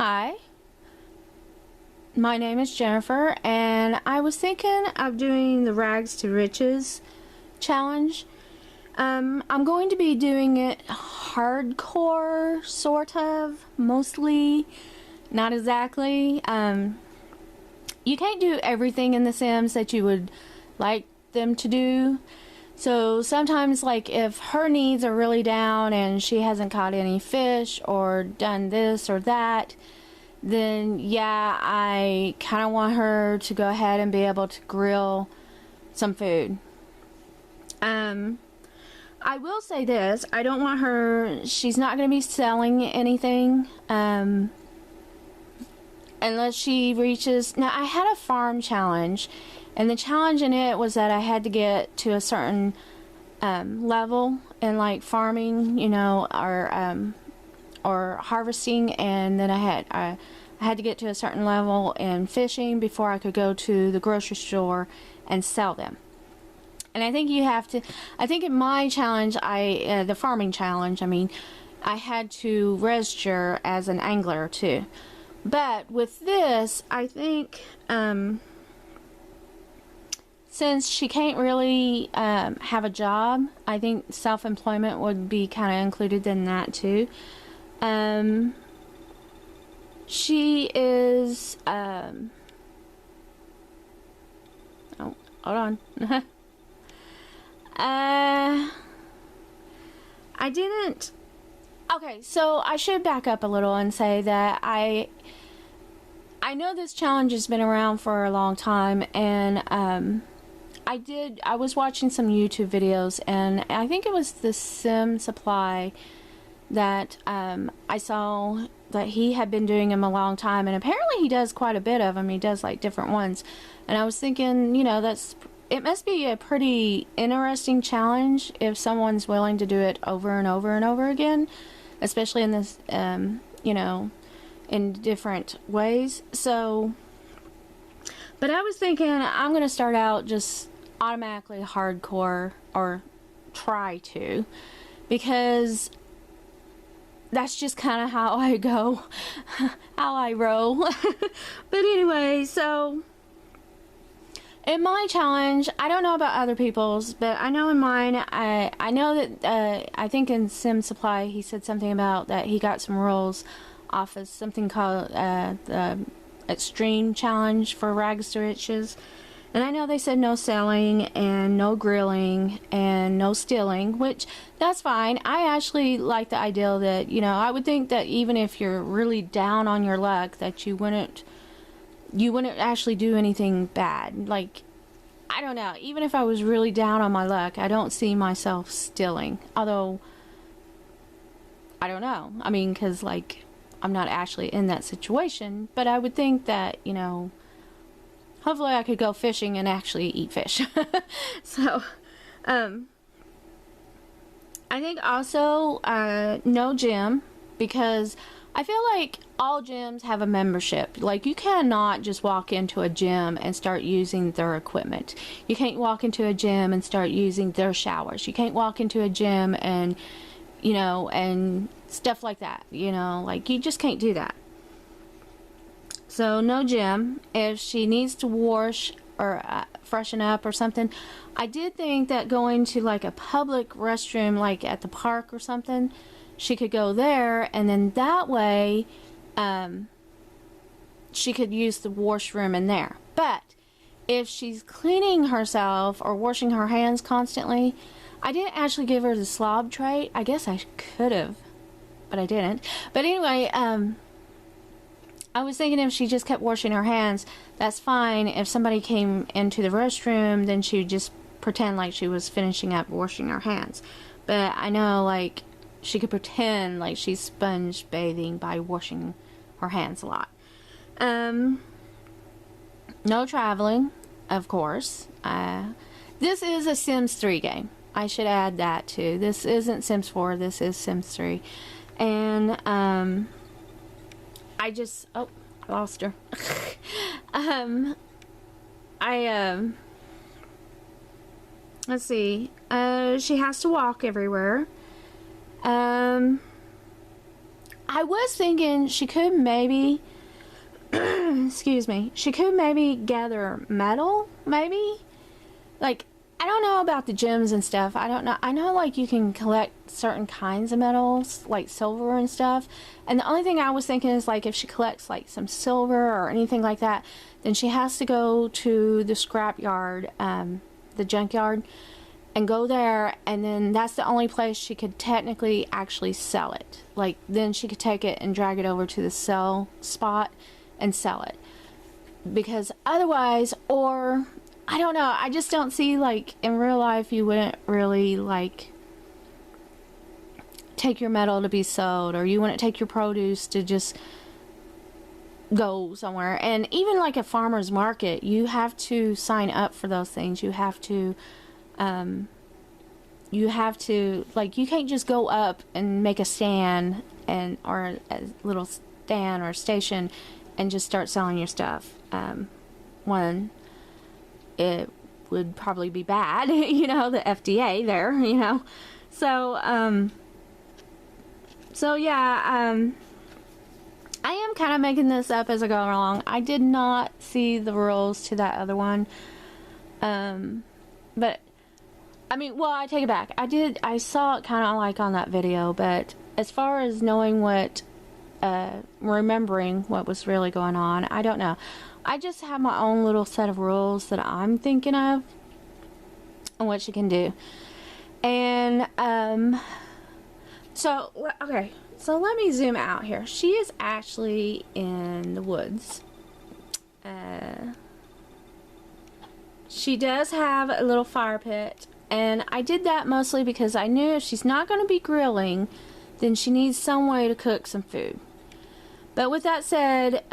Hi, my name is Jennifer, and I was thinking of doing the Rags to Riches challenge. I'm going to be doing it hardcore, sort of, mostly, not exactly. You can't do everything in The Sims that you would like them to do. So sometimes, like, if her needs are really down and she hasn't caught any fish or done this or that, then yeah, I kind of want her to go ahead and be able to grill some food. I will say this, I don't want her, she's not going to be selling anything, unless she reaches, now I had a farm challenge, and the challenge in it was that I had to get to a certain level in like farming, you know, or harvesting, and then I had to get to a certain level in fishing before I could go to the grocery store and sell them. And I think you have to, I think in my challenge, the farming challenge, I mean, I had to register as an angler too. But with this, I think, since she can't really have a job, I think self-employment would be kind of included in that too. She is, oh, hold on. I didn't, okay, so I should back up a little and say that I know this challenge has been around for a long time, and I was watching some YouTube videos, and I think it was the Sim Supply that I saw that he had been doing them a long time, and apparently he does quite a bit of them. He does like different ones, and I was thinking, you know, it must be a pretty interesting challenge if someone's willing to do it over and over and over again, especially in this, you know, in different ways. So, but I was thinking I'm going to start out just automatically hardcore, or try to, because that's just kind of how I go, how I roll. But anyway, so in my challenge, I don't know about other people's, but I know in mine, I know that, I think in Sim Supply, he said something about that he got some rolls off of something called the Extreme Challenge for Rags to Riches. And I know they said no selling and no grilling and no stealing, which that's fine. I actually like the idea that, you know, I would think that even if you're really down on your luck, that you wouldn't actually do anything bad. Like, I don't know, even if I was really down on my luck, I don't see myself stealing. Although, I don't know. I mean, because, like, I'm not actually in that situation, but I would think that, you know, hopefully I could go fishing and actually eat fish. So, I think also, no gym, because I feel like all gyms have a membership. Like, you cannot just walk into a gym and start using their equipment. You can't walk into a gym and start using their showers. You can't walk into a gym and, you know, and stuff like that, you know, like, you just can't do that. So no gym. If she needs to wash or freshen up or something, I did think that going to like a public restroom, like at the park or something, she could go there, and then that way she could use the washroom in there. But if she's cleaning herself or washing her hands constantly, I didn't actually give her the slob tray. I guess I could have, but I didn't. But anyway, I was thinking if she just kept washing her hands, that's fine. If somebody came into the restroom, then she would just pretend like she was finishing up washing her hands. But I know, like, she could pretend like she's sponge bathing by washing her hands a lot. No traveling, of course. This is a Sims 3 game. I should add that too. This isn't Sims 4, this is Sims 3. And, I just, oh, I lost her. Let's see. She has to walk everywhere. I was thinking she could maybe, excuse me, she could maybe gather metal, maybe? Like, I don't know about the gems and stuff. I don't know. I know, like, you can collect certain kinds of metals, like silver and stuff. And the only thing I was thinking is, like, if she collects, like, some silver or anything like that, then she has to go to the scrap yard, the junkyard, and go there, and then that's the only place she could technically actually sell it. Like, then she could take it and drag it over to the sell spot and sell it. Because otherwise, or I don't know, I just don't see, like, in real life you wouldn't really, like, take your metal to be sold, or you wouldn't take your produce to just go somewhere. And even like a farmer's market, you have to sign up for those things. You have to like, you can't just go up and make a stand or a little stand or station and just start selling your stuff. One, it would probably be bad, you know, the FDA there, you know. So yeah, I am kind of making this up as I go along. I did not see the rules to that other one. But, I mean, well, I take it back. I saw it kind of like on that video, but as far as knowing what, remembering what was really going on, I don't know. I just have my own little set of rules that I'm thinking of and what she can do. And, so, okay. So let me zoom out here. She is actually in the woods. She does have a little fire pit, and I did that mostly because I knew if she's not going to be grilling, then she needs some way to cook some food. But with that said,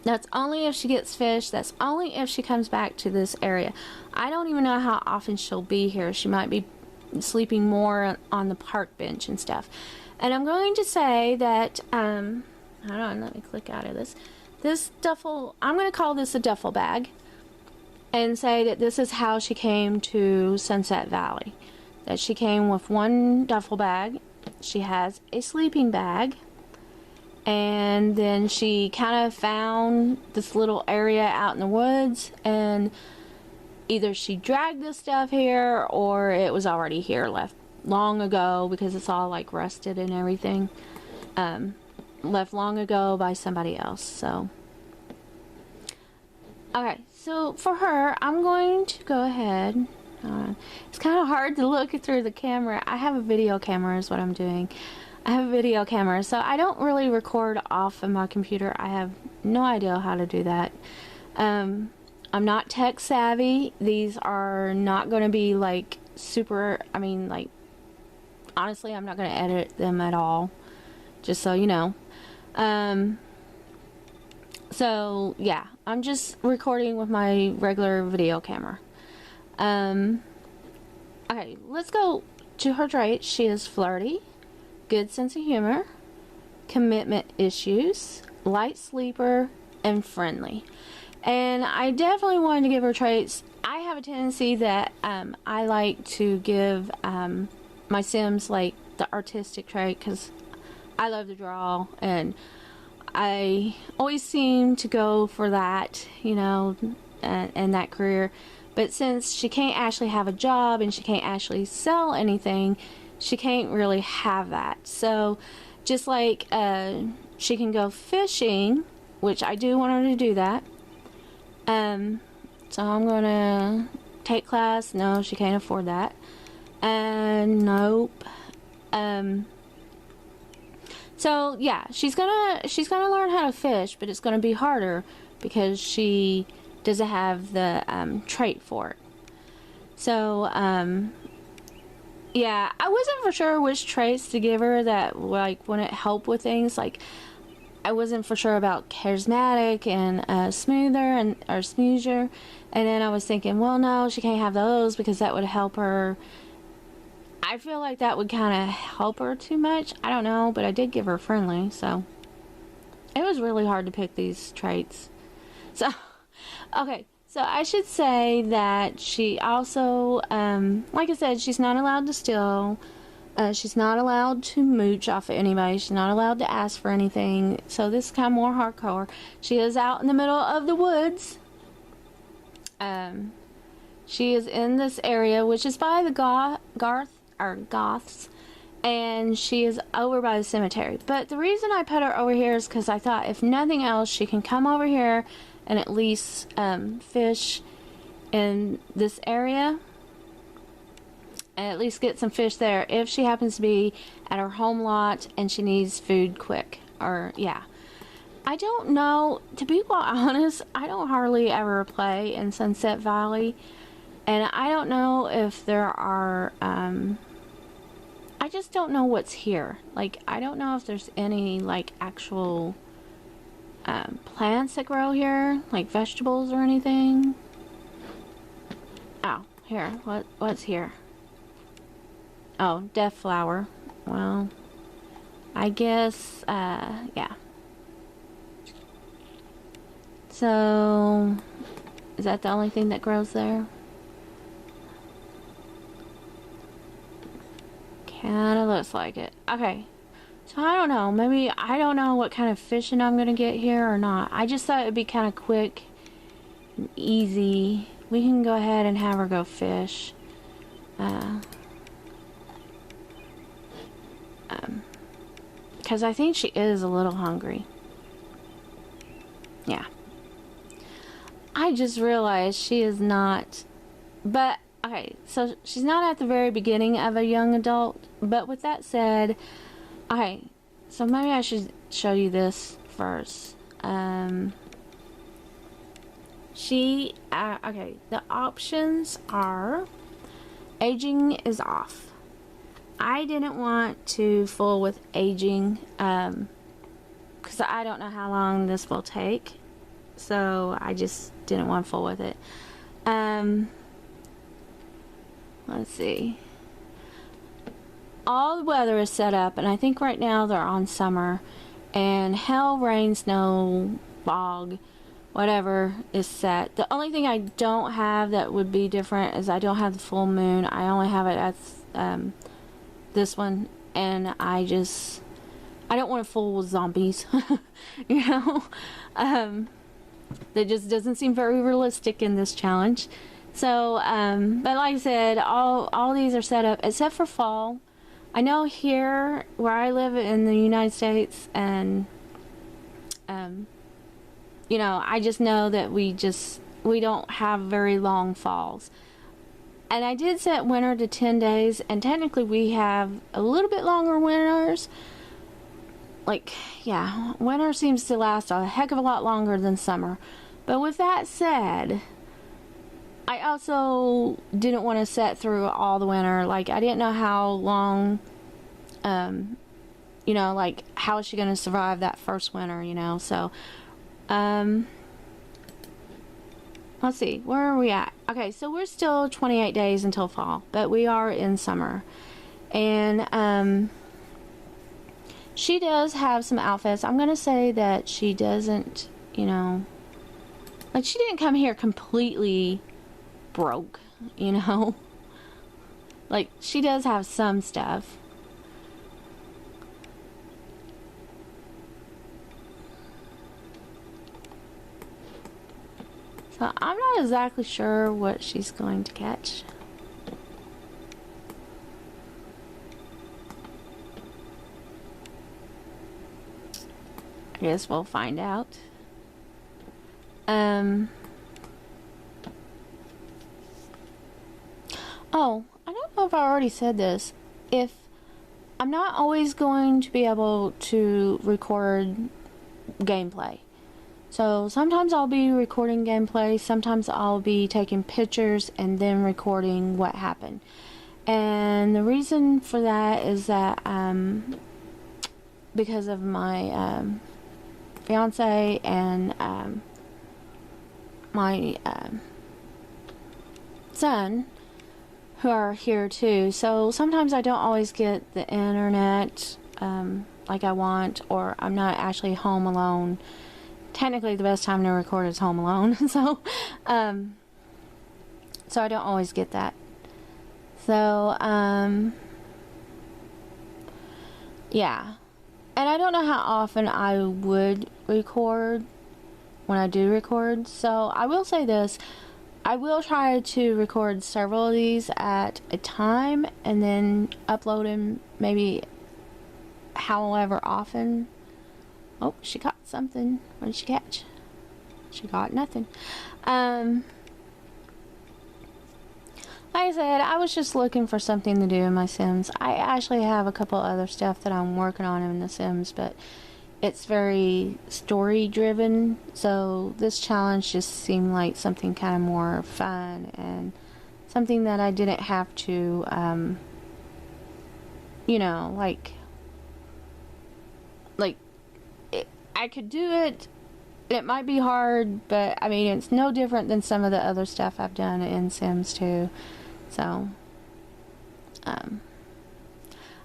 that's only if she gets fish. That's only if she comes back to this area. I don't even know how often she'll be here. She might be sleeping more on the park bench and stuff. And I'm going to say that, hold on, let me click out of this. This duffel, I'm going to call this a duffel bag, and say that this is how she came to Sunset Valley. That she came with one duffel bag. She has a sleeping bag, and then she kind of found this little area out in the woods, and either she dragged this stuff here, or it was already here, left long ago, because it's all like rusted and everything. Left long ago by somebody else. So, okay, so for her, I'm going to go ahead. It's kind of hard to look through the camera. I have a video camera is what I'm doing. I have a video camera, so I don't really record off of my computer. I have no idea how to do that. I'm not tech savvy. These are not going to be like super, I mean, like, honestly, I'm not going to edit them at all, just so you know. So yeah, I'm just recording with my regular video camera. Okay, let's go to her traits. She is flirty, good sense of humor, commitment issues, light sleeper, and friendly. And I definitely wanted to give her traits. I have a tendency that I like to give my Sims like the artistic trait, because I love to draw, and I always seem to go for that, you know, and that career. But since she can't actually have a job and she can't actually sell anything, she can't really have that. So just like she can go fishing, which I do want her to do that. So I'm gonna take class. No, she can't afford that. And nope. So yeah, she's gonna learn how to fish, but it's gonna be harder because she doesn't have the trait for it. So yeah, I wasn't for sure which traits to give her that like wouldn't help with things. Like, I wasn't for sure about charismatic and smoother or smoother, and then I was thinking, well, no, she can't have those because that would help her. I feel like that would kind of help her too much. I don't know, but I did give her friendly, so it was really hard to pick these traits. So, okay, so I should say that she also, like I said, she's not allowed to steal. She's not allowed to mooch off of anybody. She's not allowed to ask for anything. So this is kind of more hardcore. She is out in the middle of the woods. She is in this area, which is by the Goths, and she is over by the cemetery. But the reason I put her over here is because I thought, if nothing else, she can come over here and at least fish in this area, and at least get some fish there if she happens to be at her home lot and she needs food quick. Or, yeah. I don't know, to be quite honest, I don't hardly ever play in Sunset Valley, and I don't know if there are, I just don't know what's here. Like, I don't know if there's any, like, actual plants that grow here, like vegetables or anything. Oh, here, what's here? Oh, death flower. Well, I guess, yeah. So, is that the only thing that grows there? Kinda looks like it. Okay. So, I don't know. Maybe, I don't know what kind of fishing I'm gonna get here or not. I just thought it'd be kind of quick and easy. We can go ahead and have her go fish. Because I think she is a little hungry. Yeah. I just realized she is not, but, okay, so she's not at the very beginning of a young adult, but with that said, okay, so maybe I should show you this first. Okay, the options are, aging is off. I didn't want to fool with aging, because I don't know how long this will take. So I just didn't want to fool with it. Let's see. All the weather is set up, and I think right now they're on summer. And hell, rain, snow, fog, whatever is set. The only thing I don't have that would be different is I don't have the full moon. I only have it at this one, and I don't want to fool with zombies. You know? That just doesn't seem very realistic in this challenge. So, but like I said, all these are set up except for fall. I know here where I live in the United States, and you know, I just know that we don't have very long falls. And I did set winter to 10 days, and technically we have a little bit longer winters. Like, yeah, winter seems to last a heck of a lot longer than summer. But with that said, I also didn't want to set through all the winter. Like, I didn't know how long, you know, like, how is she going to survive that first winter, you know? So, let's see, where are we at? Okay, so we're still 28 days until fall, but we are in summer. And, she does have some outfits. I'm going to say that she doesn't, you know, like, she didn't come here completely broke, you know. Like, she does have some stuff. So, I'm not exactly sure what she's going to catch. I guess we'll find out. Oh, I don't know if I already said this. If I'm not always going to be able to record gameplay. So sometimes I'll be recording gameplay, sometimes I'll be taking pictures and then recording what happened. And the reason for that is that because of my fiance and my son, who are here too. So sometimes I don't always get the internet like I want, or I'm not actually home alone. Technically the best time to record is home alone. So so I don't always get that. So Yeah. And I don't know how often I would record when I do record. So I will say this. I will try to record several of these at a time and then upload them maybe however often. Oh, she caught something. What did she catch? She caught nothing. Like I said, I was just looking for something to do in my Sims. I actually have a couple other stuff that I'm working on in the Sims, but it's very story driven, so this challenge just seemed like something kind of more fun and something that I didn't have to, you know, I could do it. It might be hard, but I mean, it's no different than some of the other stuff I've done in Sims 2. So,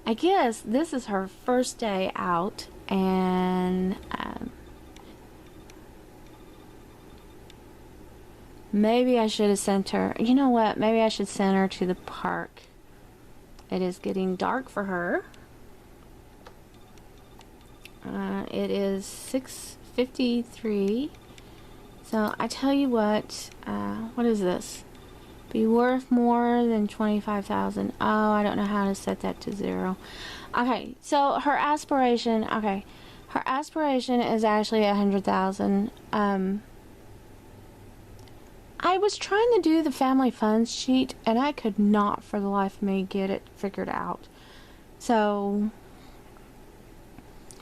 I guess this is her first day out, and maybe I should have sent her. You know what? Maybe I should send her to the park. It is getting dark for her. It is 6:53. So I tell you what is this? Be worth more than 25,000. Oh, I don't know how to set that to 0. Okay, so her aspiration. Okay, her aspiration is actually 100,000. I was trying to do the family funds sheet, and I could not, for the life of me, get it figured out. So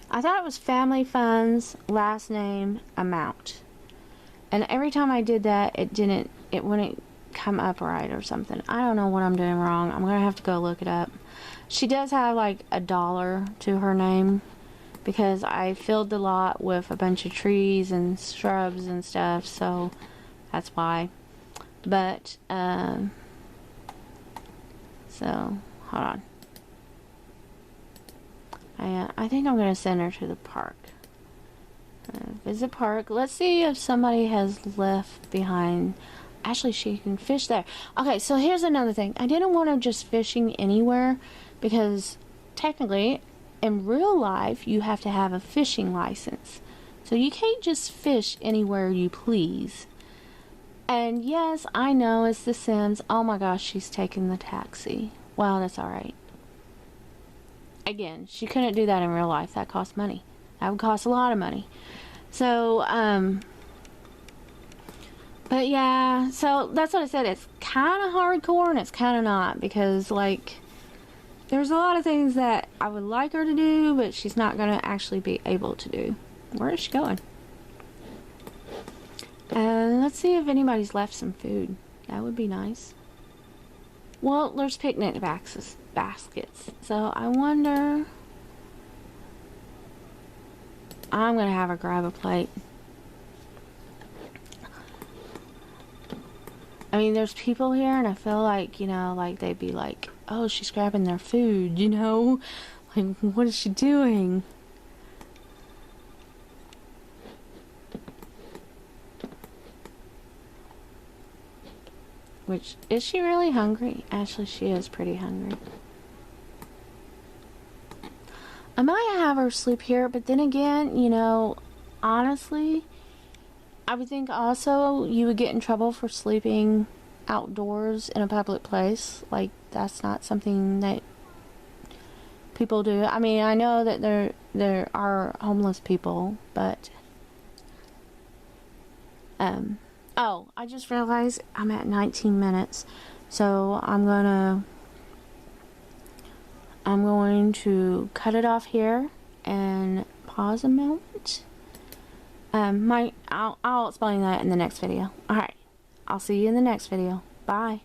I thought it was family funds, last name, amount. And every time I did that, it wouldn't come up right or something. I don't know what I'm doing wrong. I'm gonna have to go look it up. She does have like $1 to her name because I filled the lot with a bunch of trees and shrubs and stuff, so that's why. But so hold on. I think I'm gonna send her to the park. Visit park. Let's see if somebody has left behind. Actually, she can fish there. Okay, so here's another thing. I didn't want her just fishing anywhere because technically, in real life, you have to have a fishing license. So you can't just fish anywhere you please. And yes, I know it's The Sims. Oh my gosh, she's taking the taxi. Well, that's alright. Again, she couldn't do that in real life. That costs money. That would cost a lot of money. So, but yeah, so that's what I said. It's kind of hardcore and it's kind of not, because like there's a lot of things that I would like her to do, but she's not going to actually be able to do. Where is she going? Let's see if anybody's left some food. That would be nice. Well, there's picnic baskets. So I wonder. I'm going to have her grab a plate. I mean, there's people here, and I feel like, you know, like they'd be like, oh, she's grabbing their food, you know? Like, what is she doing? Which, is she really hungry? Actually, she is pretty hungry. I might have her sleep here, but then again, you know, honestly, I would think also you would get in trouble for sleeping outdoors in a public place. Like, that's not something that people do. I mean, I know that there are homeless people, but oh, I just realized I'm at 19 minutes. So I'm going to cut it off here and pause a moment. I'll explain that in the next video. Alright, I'll see you in the next video. Bye.